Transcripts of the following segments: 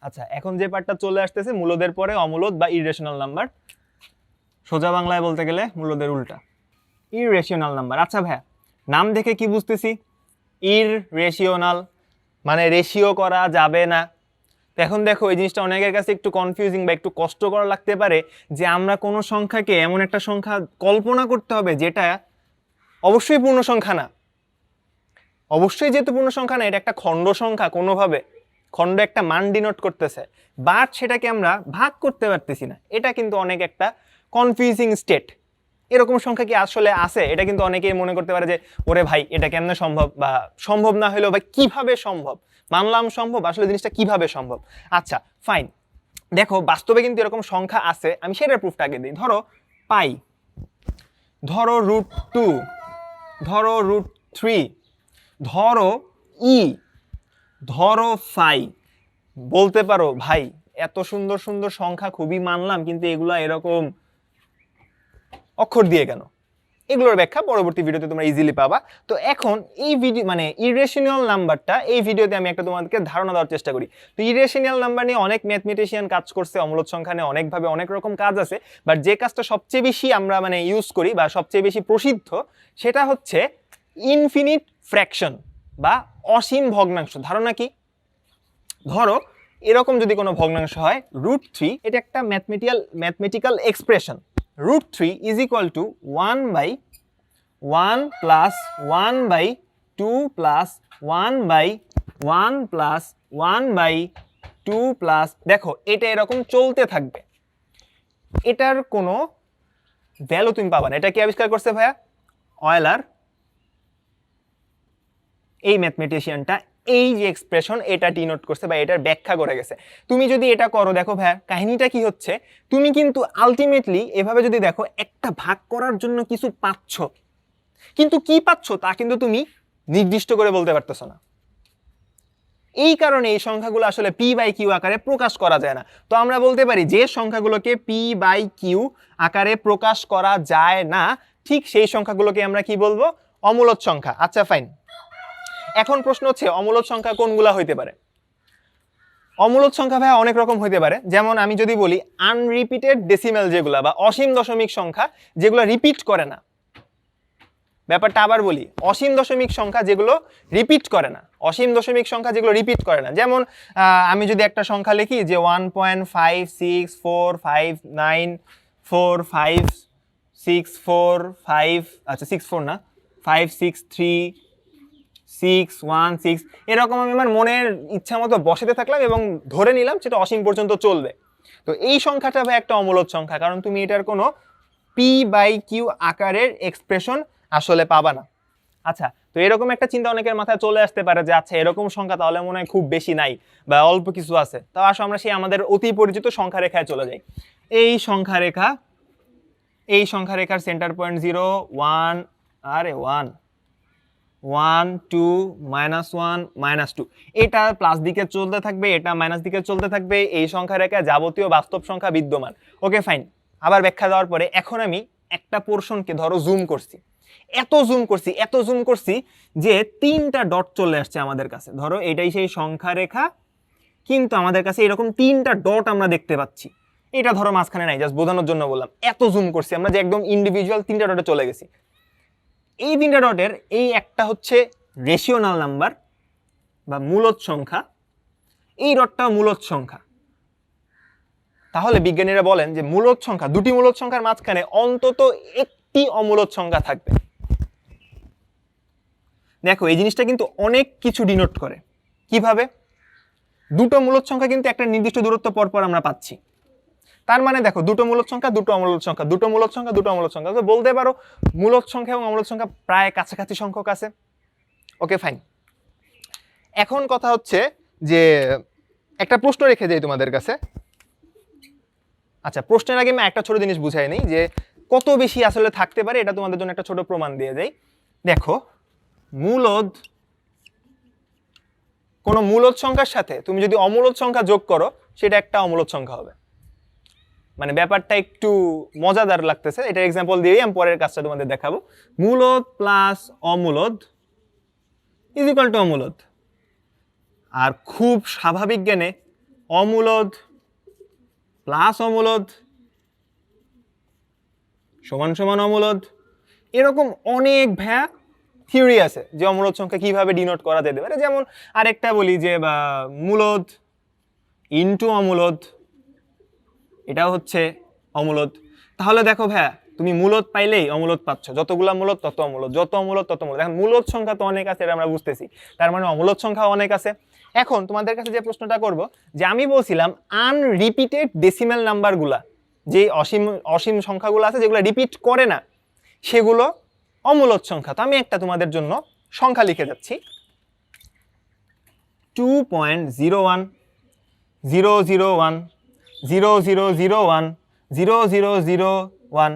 আচ্ছা, এখন যে পার্টটা চলে আসতেছে মূলদের পরে অমূলদ বা ইররেশনাল নাম্বার, সোজা বাংলায় বলতে গেলে মূলদের উল্টা, ইররেশনাল নাম্বার। আচ্ছা ভাইয়া, নাম দেখে কি বুঝতেছি? ইররেশনাল মানে রেশিও করা যাবে না। তো এখন দেখো এই জিনিসটা অনেকের কাছে একটু কনফিউজিং বা একটু কষ্টকর লাগতে পারে যে আমরা কোনো সংখ্যাকে এমন একটা সংখ্যা কল্পনা করতে হবে যেটা অবশ্যই পূর্ণ সংখ্যা না, অবশ্যই যেহেতু পূর্ণ সংখ্যা না, এটা একটা খণ্ড সংখ্যা, কোনোভাবে খণ্ড একটা মান ডিনোট করতেছে, বাট সেটাকে আমরা ভাগ করতে পারতেছি না। এটা কিন্তু অনেক একটা কনফিউজিং স্টেট। এরকম সংখ্যা কি আসলে আছে? এটা কিন্তু অনেকেই মনে করতে পারে যে ওরে ভাই এটা কেমনে সম্ভব, বা সম্ভব না হলেও ভাই কিভাবে সম্ভব, মানলাম সম্ভব, আসলে জিনিসটা কিভাবে সম্ভব। আচ্ছা ফাইন, দেখো বাস্তবে কিন্তু এরকম সংখ্যা আছে, আমি সেটার প্রুফটা আগে দিই। ধরো পাই, ধরো √2, ধরো √3, ধরো ই, ধরো ফাই। বলতে পারো ভাই এত সুন্দর সুন্দর সংখ্যা খুবই মানলাম, কিন্তু এগুলা এরকম অক্ষর দিয়ে কেন? এগুলোর ব্যাখ্যা পরবর্তী ভিডিওতে তোমরা ইজিলি পাবা। তো এখন এই ভিডিও মানে ইররেশনাল নাম্বারটা, এই ভিডিওতে আমি একটা তোমাদেরকে ধারণা দেওয়ার চেষ্টা করি। তো ইররেশনাল নাম্বার নিয়ে অনেক ম্যাথমেটিশিয়ান কাজ করছে, অমূলদ সংখ্যা নিয়ে অনেকভাবে অনেক রকম কাজ আছে, বাট যে কাজটা সবচেয়ে বেশি আমরা মানে ইউজ করি বা সবচেয়ে বেশি প্রসিদ্ধ, সেটা হচ্ছে ইনফিনিট ফ্র্যাকশন বা অসীম ভগ্নাংশ। ধারণা কি? ধরো এরকম যদি কোনো ভগ্নাংশ হয় √3, এটা একটা mathematical expression. √3 is equal to 1/1 plus 1/2 plus 1/1 plus 1/2 plus, দেখো এটা এরকম চলতে থাকবে, এটার কোনো ভ্যালু তুমি পাবা না। এটা কি আবিষ্কার করছে ভাইয়া? অয়েলার। এই ম্যাথমেটিশিয়ানটা এই যে এক্সপ্রেশন এটা ডিনোট করছে বা এটার ব্যাখ্যা করে গেছে। তুমি যদি এটা করো, দেখো ভাইয়া কাহিনীটা কি হচ্ছে, তুমি কিন্তু আলটিমেটলি এভাবে যদি দেখো একটা ভাগ করার জন্য কিছু পাচ্ছ, কিন্তু কি পাচ্ছ তা কিন্তু তুমি নির্দিষ্ট করে বলতে পারতেছো না। এই কারণে এই সংখ্যাগুলো আসলে p/q আকারে প্রকাশ করা যায় না। তো আমরা বলতে পারি যে সংখ্যাগুলোকে p/q আকারে প্রকাশ করা যায় না, ঠিক সেই সংখ্যাগুলোকে আমরা কি বলবো? অমূলদ সংখ্যা। আচ্ছা ফাইন, এখন প্রশ্ন হচ্ছে অমূলদ সংখ্যা কোনগুলা হইতে পারে? অমূলদ সংখ্যা ভাই অনেক রকম হইতে পারে। যেমন আমি যদি বলি আনরিপিটেড ডেসিমেল, যেগুলা বা অসীম দশমিক সংখ্যা যেগুলো রিপিট করে না। ব্যাপারটা আবার বলি, অসীম দশমিক সংখ্যা যেগুলো রিপিট করে না, অসীম দশমিক সংখ্যা যেগুলো রিপিট করে না। যেমন আমি যদি একটা সংখ্যা লিখি যে 1.5645945, আচ্ছা 64 না, 563 616, এরকম আমি আমার মনের ইচ্ছা মতো বসাতে থাকলাম এবং ধরে নিলাম সেটা অসীম পর্যন্ত চলবে। তো এই সংখ্যাটা ভাই একটা অমূলদ সংখ্যা, কারণ তুমি এটার কোনো p/q আকারের এক্সপ্রেশন আসলে পাবা না। আচ্ছা, তো এরকম একটা চিন্তা অনেকের মাথায় চলে আসতে পারে যে আচ্ছা এরকম সংখ্যা তাহলে মনে হয় খুব বেশি নাই বা অল্প কিছু আছে। তো আসো আমরা সেই আমাদের অতি পরিচিত সংখ্যা রেখায় চলে যাই। এই সংখ্যা রেখার সেন্টার পয়েন্ট 0 1, আরে 1 1 2 -1 -2, এটা প্লাস দিকে চলতে থাকবে, এটা মাইনাস দিকে চলতে থাকবে। এই সংখ্যা রেখায় যাবতীয় বাস্তব সংখ্যা বিদ্যমান। ওকে ফাইন, আবার ব্যাখ্যা দেওয়ার পরে এখন আমি একটা পোর্শনকে ধরো জুম করছি, এত জুম করছি যে 3টা ডট চলে আসছে আমাদের কাছে। ধরো এটাই সেই সংখ্যা রেখা, কিন্তু আমাদের কাছে এরকম 3টা ডট আমরা দেখতে পাচ্ছি। এটা ধরো মাঝখানে নাই, জাস্ট বোঝানোর জন্য বললাম। এত জুম করছি আমরা যে একদম ইন্ডিভিজুয়াল 3টা ডটে চলে গেছি। এই 3টা ডটের এই একটা হচ্ছে রেশিওনাল নাম্বার বা মূলদ সংখ্যা, এই ডটটা মূলদ সংখ্যা। তাহলে বিজ্ঞানীরা বলেন যে মূলদ সংখ্যা, দুটি মূলদ সংখ্যার মাঝখানে অন্তত একটি অমূলদ সংখ্যা থাকবে। দেখো এই জিনিসটা কিন্তু অনেক কিছু ডিনোট করে। কিভাবে? দুটো মূলদ সংখ্যা কিন্তু একটা নির্দিষ্ট দূরত্ব পর পর আমরা পাচ্ছি। তার মানে দেখো দুটো মূলদ সংখ্যা, দুটো অমূলদ সংখ্যা, দুটো মূলদ সংখ্যা, দুটো অমূলদ সংখ্যা। তো বলতে পারো মূলদ সংখ্যা এবং অমূলদ সংখ্যা প্রায় কাছাকাছি সংখ্যক আছে। ওকে ফাইন, এখন কথা হচ্ছে যে একটা প্রশ্ন রেখে যাই তোমাদের কাছে। আচ্ছা, প্রশ্নের আগে আমি একটা ছোট জিনিস বুঝাই নেই যে কত বেশি আসলে থাকতে পারে, এটা তোমাদের জন্য একটা ছোট প্রমাণ দিয়ে যাই। দেখো মূলদ, কোন মূলদ সংখ্যার সাথে তুমি যদি অমূলদ সংখ্যা যোগ করো সেটা একটা অমূলদ সংখ্যা হবে। মানে ব্যাপারটা একটু মজাদার লাগতেছে, এটা এক্সাম্পল দিয়েই আমি পরের কাজটা তোমাদের দেখাবো। মূলদ প্লাস অমূলদ ইজ ইকুয়াল টু অমূলদ। আর খুব স্বাভাবিক জ্ঞানে অমূলদ প্লাস অমূলদ সমান সমান অমূলদ। এরকম অনেক থিওরি আছে যে অমূলদ সংখ্যা কিভাবে ডিনোট করা যেতে পারে। যেমন আরেকটা বলি যে মূলদ ইনটু অমূলদ, এটাও হচ্ছে অমূলদ। তাহলে দেখো তুমি মূলদ পাইলেই অমূলদ পাচ্ছ, যতগুলা মূলদ তত অমূলদ, যত অমূলদ তত মূলদ। এখন মূলদ সংখ্যা তো অনেক আছে, এটা আমরা বুঝতেছি, তার মানে অমূলদ সংখ্যা অনেক আছে। এখন তোমাদের কাছে যে প্রশ্নটা করব, যে আমি বলছিলাম আনরিপিটেড ডেসিমেল নাম্বারগুলা, যে অসীম সংখ্যাগুলো আছে যেগুলো রিপিট করে না, সেগুলো অমূলদ সংখ্যা। তো আমি একটা তোমাদের জন্য সংখ্যা লিখে যাচ্ছি, 2.01 001 0001 0001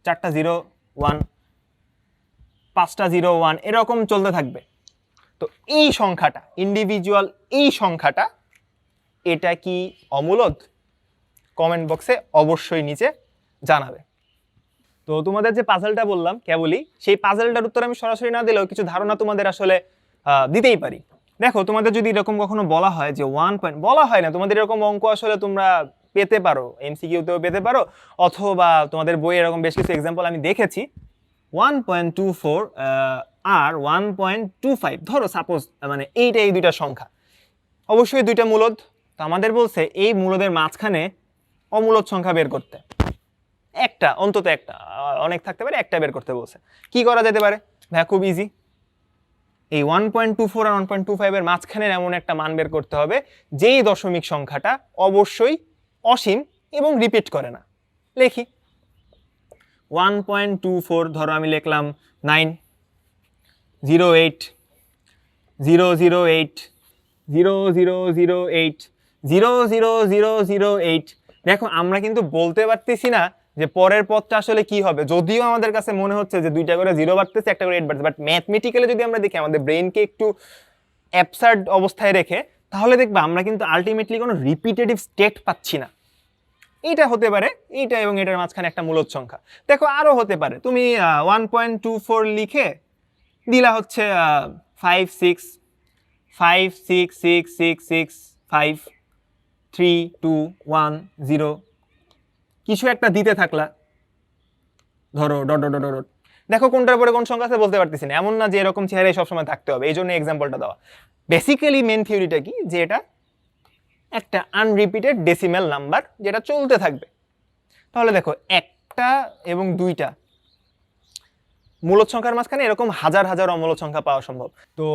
চারটা 01 পাঁচটা 01, এরকম চলতে থাকবে। তো এই সংখ্যাটা ইন্ডিভিজুয়াল, এই সংখ্যাটা এটা কি অমূলদ? কমেন্ট বক্সে অবশ্যই নিচে জানাবে। তো তোমাদের যে পাজলটা বললাম কেবলই, সেই পাজলটার উত্তর আমি সরাসরি না দিলেও কিছু ধারণা তোমাদের আসলে দিতেই পারি। দেখো তোমাদের যদি এরকম কখনো বলা হয় যে 1 পয়েন্ট, বলা হয় না, তোমাদের এরকম অঙ্ক আসলে তোমরা পেতে পারো, এমসিকিউতেও পেতে পারো, অথবা তোমাদের বইয়ে এরকম বেশ কিছু এক্সাম্পল আমি দেখেছি। 1.24 আর 1.25 ধরো সাপোজ, মানে এই দুইটা সংখ্যা, অবশ্যই দুইটা মূলদ। তো আমাদের বলছে এই মূলদের মাঝখানে অমূলদ সংখ্যা বের করতে, একটা, অন্তত একটা, অনেক থাকতে পারে, একটা বের করতে বলছে। কি করা যেতে পারে? খুব ইজি, এই 1.24 আর 1.25 এর মাঝখানের এমন একটা মান বের করতে হবে যেই দশমিক সংখ্যাটা অবশ্যই অসীম এবং রিপিট করে না। লিখি 1.24, ধরো আমি লিখলাম 9 08 008 0008 00008। দেখো আমরা কিন্তু বলতে পারতেছি না যে পরের পদটা আসলে কি হবে, যদিও আমাদের কাছে মনে হচ্ছে যে দুইটা করে 0 বাড়তেছে, একটা করে 8 বাড়তেছে, বাট ম্যাথমেটিক্যালি যদি আমরা দেখি আমাদের ব্রেইনকে একটু অ্যাবসার্ড অবস্থায় রেখে, তাহলে দেখবা আমরা কিন্তু আলটিমেটলি কোনো রিপিটেটিভ স্টেট পাচ্ছি না। এইটা হতে পারে, এইটা এবং এটার মাঝখানে একটা মূলদ সংখ্যা। দেখো আরও হতে পারে, তুমি 1.24 লিখে দিলা হচ্ছে 5 6 5 6 6 6 6 5 3 2 1 0 কিছু একটা দিতে থাকলা, ধরো ডট ডট ডট ডট। দেখো কোনটার পরে কোন সংখ্যা আছে বলতে পারতেছি না, এমন না যে এরকম চেহারাই সবসময় থাকতে হবে, এই জন্য এক্সাম্পলটা দেওয়া। বেসিক্যালি মেন থিওরিটা কি, যে এটা একটা আনরিপিটেড ডেসিমেল নাম্বার যেটা চলতে থাকবে। তাহলে দেখো একটা এবং দুইটা মূলদ সংখ্যার মাঝখানে এরকম হাজার হাজার অমূলদ সংখ্যা পাওয়া সম্ভব। তো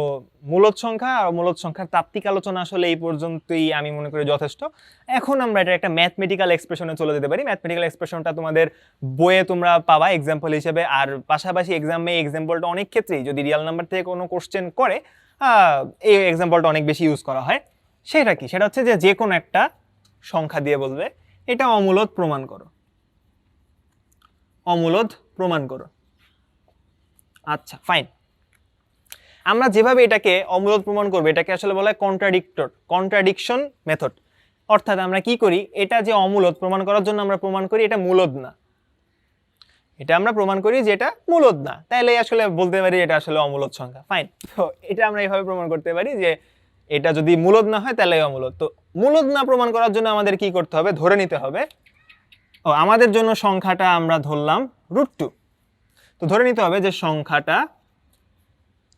মূলদ সংখ্যা আর অমূলদ সংখ্যার তাত্ত্বিক আলোচনা আসলে এই পর্যন্তই আমি মনে করি যথেষ্ট। এখন আমরা এটা একটা ম্যাথমেটিক্যাল এক্সপ্রেশনে চলে যেতে পারি। ম্যাথমেটিক্যাল এক্সপ্রেশনটা তোমাদের বইয়ে তোমরা পাবা এক্সাম্পল হিসেবে, আর পাশাপাশি এক্সামে এক্সাম্পলটা অনেক ক্ষেত্রেই যদি রিয়াল নাম্বার থেকে কোনো কোশ্চেন করে এই এক্সাম্পলটা অনেক বেশি ইউজ করা হয়। সেটা কি, সেটা হচ্ছে যে কোনো একটা সংখ্যা দিয়ে বলবে এটা অমূলদ প্রমাণ করো, অমূলদ প্রমাণ করো। আচ্ছা ফাইন, আমরা যেভাবে এটাকে অমূলদ প্রমাণ করবো এটাকে আসলে বলা হয় কন্ট্রাডিকশন মেথড। অর্থাৎ আমরা কি করি, এটা যে অমূলদ প্রমাণ করার জন্য আমরা প্রমাণ করি এটা মূলদ না, এটা আমরা প্রমাণ করি যে এটা মূলদ না, তাইলে আসলে বলতে পারি এটা আসলে অমূলদ সংখ্যা। ফাইন, তো এটা আমরা এইভাবে প্রমাণ করতে পারি যে এটা যদি মূলদ না হয় তাহলে অমূলদ। তো মূলদ না প্রমাণ করার জন্য আমাদের কি করতে হবে, ধরে নিতে হবে, আমাদের জন্য সংখ্যাটা আমরা ধরলাম √2। তো ধরে নিতে হবে যে সংখ্যাটা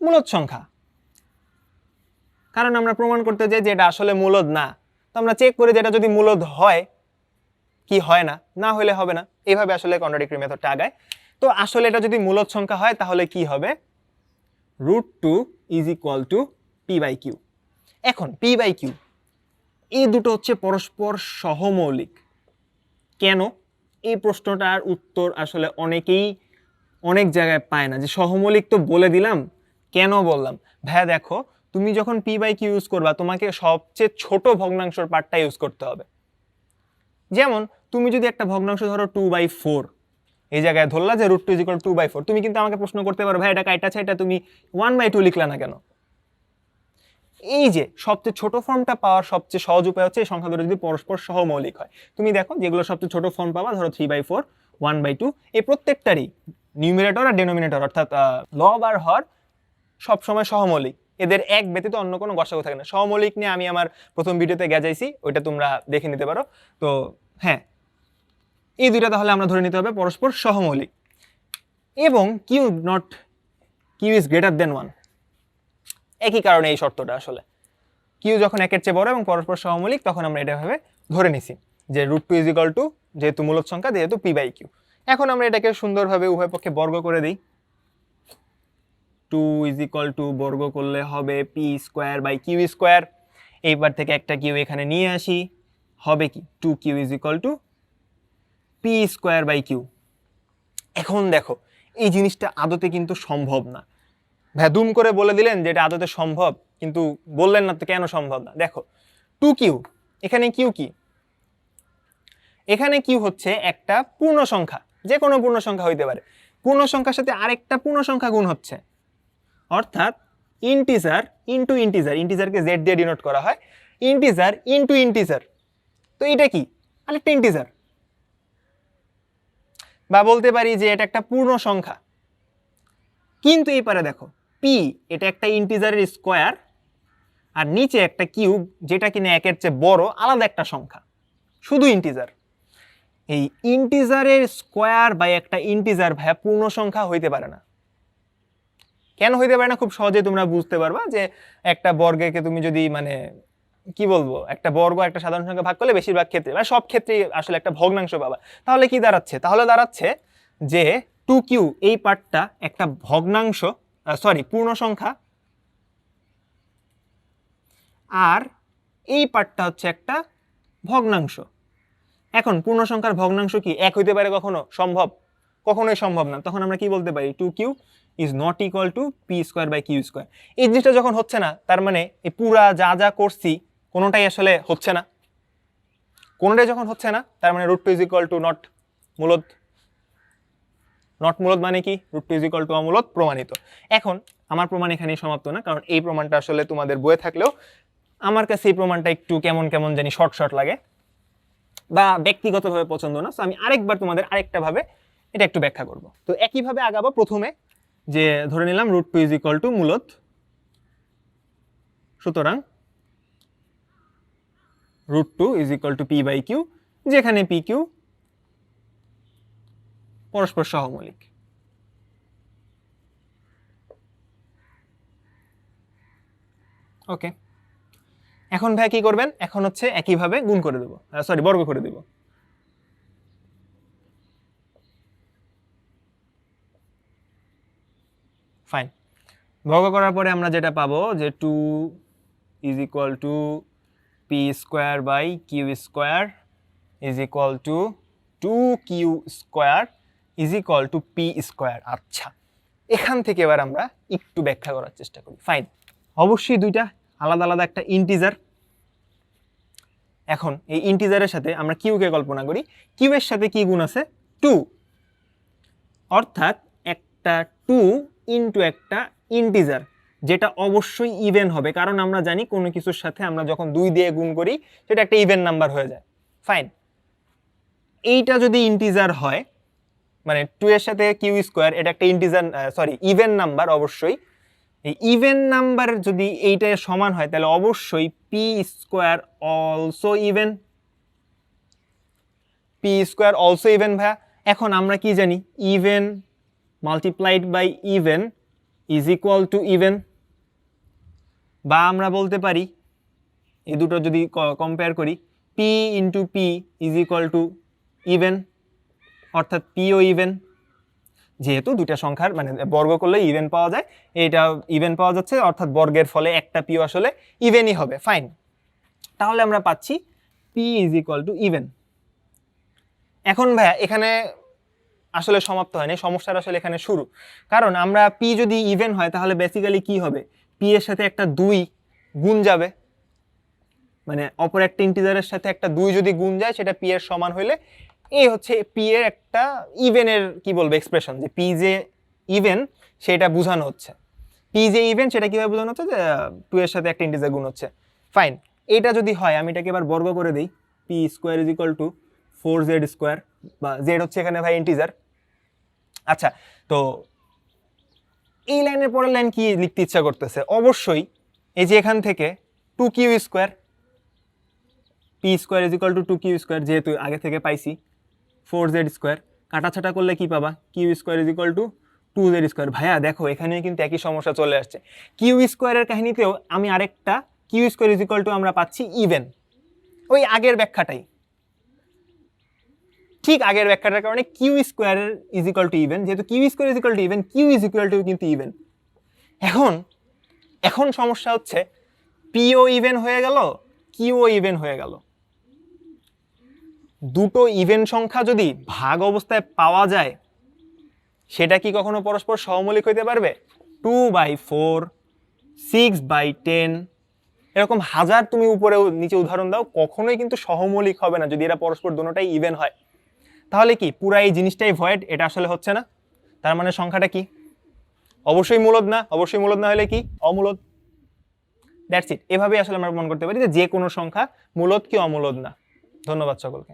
মূলদ সংখ্যা, কারণ আমরা প্রমাণ করতে চাই যে এটা আসলে মূলদ না। তো আমরা চেক করি যে এটা যদি মূলদ হয় কি হয় না, না হলে হবে না। এইভাবে আসলে কন্ট্রাডিক্টরি মেথডটা আগায়। তো আসলে এটা যদি মূলদ সংখ্যা হয় তাহলে কি হবে, √2 = p/q। এখন p/q এই দুটো হচ্ছে পরস্পর সহমৌলিক। কেন, এই প্রশ্নটার উত্তর আসলে অনেকেই অনেক জায়গায় পায় না, যে সহমৌলিক তো বলে দিলাম, কেন বললাম? ভাইয়া দেখো, তুমি যখন p/q ইউজ করবা তোমাকে সবচেয়ে ছোট ভগ্নাংশের পার্টটা ইউজ করতে হবে। যেমন তুমি যদি একটা ভগ্নাংশ ধরো 2/4, এই জায়গায় ধরলা যে √2 = 2/4, তুমি কিন্তু আমাকে প্রশ্ন করতে পারো ভাই এটা কাইটা আছে, এটা তুমি 1/2 লিখলা না কেন? এই যে সবচেয়ে ছোট ফর্মটা পাওয়ার সবচেয়ে সহজ উপায় হচ্ছে এই সংখ্যা দুটো যদি পরস্পর সহমৌলিক হয়। তুমি দেখো যেগুলো সবচেয়ে ছোট ফর্ম পাবা, ধরো 3/4 1/2, এই প্রত্যেকটারই নিউমারেটর আর ডেনোমিনেটর অর্থাৎ লব আর হর সবসময় সহমৌলিক। এদের এক ব্যতীত অন্য কোনো গসাগু থাকে না। সহমৌলিক নিয়ে আমি আমার প্রথম ভিডিওতে গেজাইছি, ওইটা তোমরা দেখে নিতে পারো। তো হ্যাঁ, এই দুইটা তাহলে আমরা ধরে নিতে হবে পরস্পর সহমৌলিক। এবং কিউ ইজ গ্রেটার দেন 1, একই কারণে এই শর্তটা আসলে কিউ যখন একের চেয়ে বড় এবং পরস্পর সহমৌলিক তখন আমরা এটা ভাবে ধরে নিছি যে √2 ইজ ইকুয়াল টু, যেহেতু মূলদ সংখ্যা যেহেতু p/q। এখন আমরা এটাকে সুন্দরভাবে উভয় পক্ষে বর্গ করে দিই। 2 ইজ ইকুয়াল টু বর্গ করলে হবে p²/q²। এইবার থেকে একটা কিউ এখানে নিয়ে আসি, হবে কি 2q is equal two p²/q। এখন দেখো এই জিনিসটা আদতে কিন্তু সম্ভব না। ভ্যাদুম করে বলে দিলেন যে এটা আদতে সম্ভব, কিন্তু বললেন না তো কেন সম্ভব না। দেখো 2q, এখানে কিউ কি? এখানে কিউ হচ্ছে একটা পূর্ণ সংখ্যা, যে কোনো পূর্ণ সংখ্যা হইতে পারে। পূর্ণ সংখ্যার সাথে আরেকটা পূর্ণ সংখ্যা গুণ হচ্ছে, অর্থাৎ ইন্টিজার ইন্টু ইন্টিজার, ইন্টিজারকে জেড দিয়ে ডিনোট করা হয়, ইন্টিজার ইন্টু ইন্টিজার। তো এটা কি? আরেকটা ইন্টিজার, বা বলতে পারি যে এটা একটা পূর্ণ সংখ্যা। কিন্তু এই পারে দেখো পি, এটা একটা ইন্টিজারের স্কোয়ার, আর নিচে একটা কিউব যেটা কিনা একের চেয়ে বড় আলাদা একটা সংখ্যা, শুধু ইন্টিজার। এই ইন্টিজারের স্কোয়ার বা একটা ইন্টিজার ভাইয়া পূর্ণ সংখ্যা হইতে পারে না। কেন হইতে পারে না? খুব সহজে তোমরা বুঝতে পারবা যে একটা বর্গকে তুমি যদি মানে কি বলবো, একটা বর্গ একটা সাধারণ সংখ্যা ভাগ করলে বেশিরভাগ ক্ষেত্রে মানে সব ক্ষেত্রেই আসলে একটা ভগ্নাংশ পাবা। তাহলে কি দাঁড়াচ্ছে? তাহলে দাঁড়াচ্ছে যে 2q এই পার্টটা একটা ভগ্নাংশ, পূর্ণ সংখ্যা, আর এই পার্টটা হচ্ছে একটা ভগ্নাংশ। এখন পূর্ণ সংখ্যার ভগ্নাংশ কি এক হইতে পারে কখনো? সম্ভব? কখনোই সম্ভব না। তখন আমরা কি বলতে পারি? 2q is not equal to p²/q²। এই জিনিসটা যখন হচ্ছে না, তার মানে এই পুরা যা যা করছি কোনোটাই আসলে হচ্ছে না। কোনোটাই যখন হচ্ছে না, তার মানে √2 ইজ ইকুয়াল টু নট মূলদ। নট মূলদ মানে কি? √2 ইজ ইকুয়াল টু অমূলদ প্রমাণিত। এখন আমার প্রমাণ এখানেই সমাপ্ত না, কারণ এই প্রমাণটা আসলে তোমাদের বইয়ে থাকলেও আমার কাছে এই প্রমাণটা একটু কেমন কেমন জানি শর্ট লাগে, বা ব্যক্তিগতভাবে পছন্দ না। সো আমি আরেকবার তোমাদের আরেকটা ভাবে এটা একটু ব্যাখ্যা করব। তো একইভাবে আগাবো। প্রথমে যে ধরে নিলাম √2 ইজ ইকুয়াল টু মূলদ, সুতরাং √2 ইজ ইকুয়াল টু p/q, যেখানে pq পরস্পর সহমৌলিক। ওকে, এখন ভাই কি করবেন? এখন হচ্ছে একইভাবে গুণ করে দেবো, বর্গ করে দেব। ফাইন, বর্গ করার পরে আমরা যেটা পাবো যে 2 is equal two p²/q² is equal two 2q² is equal two p²। আচ্ছা, এখান থেকে এবার আমরা একটু ব্যাখ্যা করার চেষ্টা করি। ফাইন, অবশ্যই দুইটা আলাদা আলাদা একটা ইন্টিজার। এখন এই ইন্টিজারের সাথে আমরা কিউকে কল্পনা করি, কিউ এর সাথে কি গুণ আছে? 2, অর্থাৎ একটা 2 ইন্টু একটা ইন্টিজার, যেটা অবশ্যই ইভেন হবে, কারণ আমরা জানি কোনো কিছুর সাথে আমরা যখন 2 দিয়ে গুণ করি সেটা একটা ইভেন নাম্বার হয়ে যায়। ফাইন, এইটা যদি ইন্টিজার হয়, মানে 2 এর সাথে q², এটা একটা ইন্টিজার, ইভেন নাম্বার। অবশ্যই এই ইভেন নাম্বার যদি এইটা সমান হয়, তাহলে অবশ্যই p² also even. p² also even ভাইয়া। এখন আমরা কি জানি? Even multiplied by even is equal to even. বা আমরা বলতে পারি, এই দুটো যদি কম্পেয়ার করি, p into p is equal to even, অর্থাৎ পিও ইভেন। যেহেতু দুইটা সংখ্যার মানে বর্গ করলে ইভেন পাওয়া যায়, এটা ইভেন পাওয়া যাচ্ছে, অর্থাৎ বর্গের ফলে একটা পিও আসলে ইভেনই হবে। ফাইন, তাহলে আমরা পাচ্ছি p is equal to even. এখন ভাইয়া এখানে আসলে সমাপ্ত হয়নি, সমস্যাটা আসলে এখানে শুরু। কারণ আমরা p যদি ইভেন হয় তাহলে বেসিক্যালি কি হবে? p এর সাথে একটা 2 গুণ যাবে, মানে অপর একটা ইন্টিজারের সাথে একটা 2 যদি গুণ যায় সেটা p এর সমান হইলে এই হচ্ছে p এর একটা ইভেনের কি বলবো এক্সপ্রেশন, যে p যে ইভেন সেটা বোঝানো হচ্ছে। p যে ইভেন সেটা কিভাবে বোঝানো হচ্ছে? যে 2 এর সাথে একটা ইন্টিজার গুণ হচ্ছে। ফাইন, এটা যদি হয় আমি এটাকে এবার বর্গ করে দেই, p² is equal two 4z², বা z হচ্ছে এখানে ভাই ইন্টিজার। আচ্ছা, তো এই লাইনের পরের লাইন কি লিখতে ইচ্ছা করতেছে? অবশ্যই এই যে এখান থেকে 2q square, P square is equal two 2q square, যেহেতু আগে থেকে পাইছি 4z স্কোয়ার, কাটাছাটা করলে কি পাবা? Q square is equal to 2z square. ভাইয়া দেখো এখানেও কিন্তু একই সমস্যা চলে আসছে। কিউ স্কোয়ারের কাহিনীতেও আমি আরেকটা Q square is equal to আমরা পাচ্ছি ইভেন, ওই আগের ব্যাখ্যাটাই, ঠিক আগের ব্যাখ্যাটার কারণে Q square is equal to even, যেহেতু Q square is equal to even, Q is equal to কিন্তু ইভেন। এখন সমস্যা হচ্ছে পিও ইভেন হয়ে গেল, কিউও ইভেন হয়ে গেল। দুটো ইভেন সংখ্যা যদি ভাগ অবস্থায় পাওয়া যায়, সেটা কি কখনো পরস্পর সহমৌলিক হইতে পারবে? 2/4, 6/10, এরকম হাজার তুমি উপরে নিচে উদাহরণ দাও, কখনোই কিন্তু সহমৌলিক হবে না যদি এরা পরস্পর দুটোটাই ইভেন হয়। তাহলে কি পুরা এই জিনিসটাই ভয়েড, এটা আসলে হচ্ছে না। তার মানে সংখ্যাটা কি? অবশ্যই মূলদ না। অবশ্যই মূলদ না হলে কি? অমূলদ। That's it. এভাবেই আসলে আমরা প্রমাণ করতে পারি যে কোনো সংখ্যা মূলদ কি অমূলদ না। ধন্যবাদ সকলকে।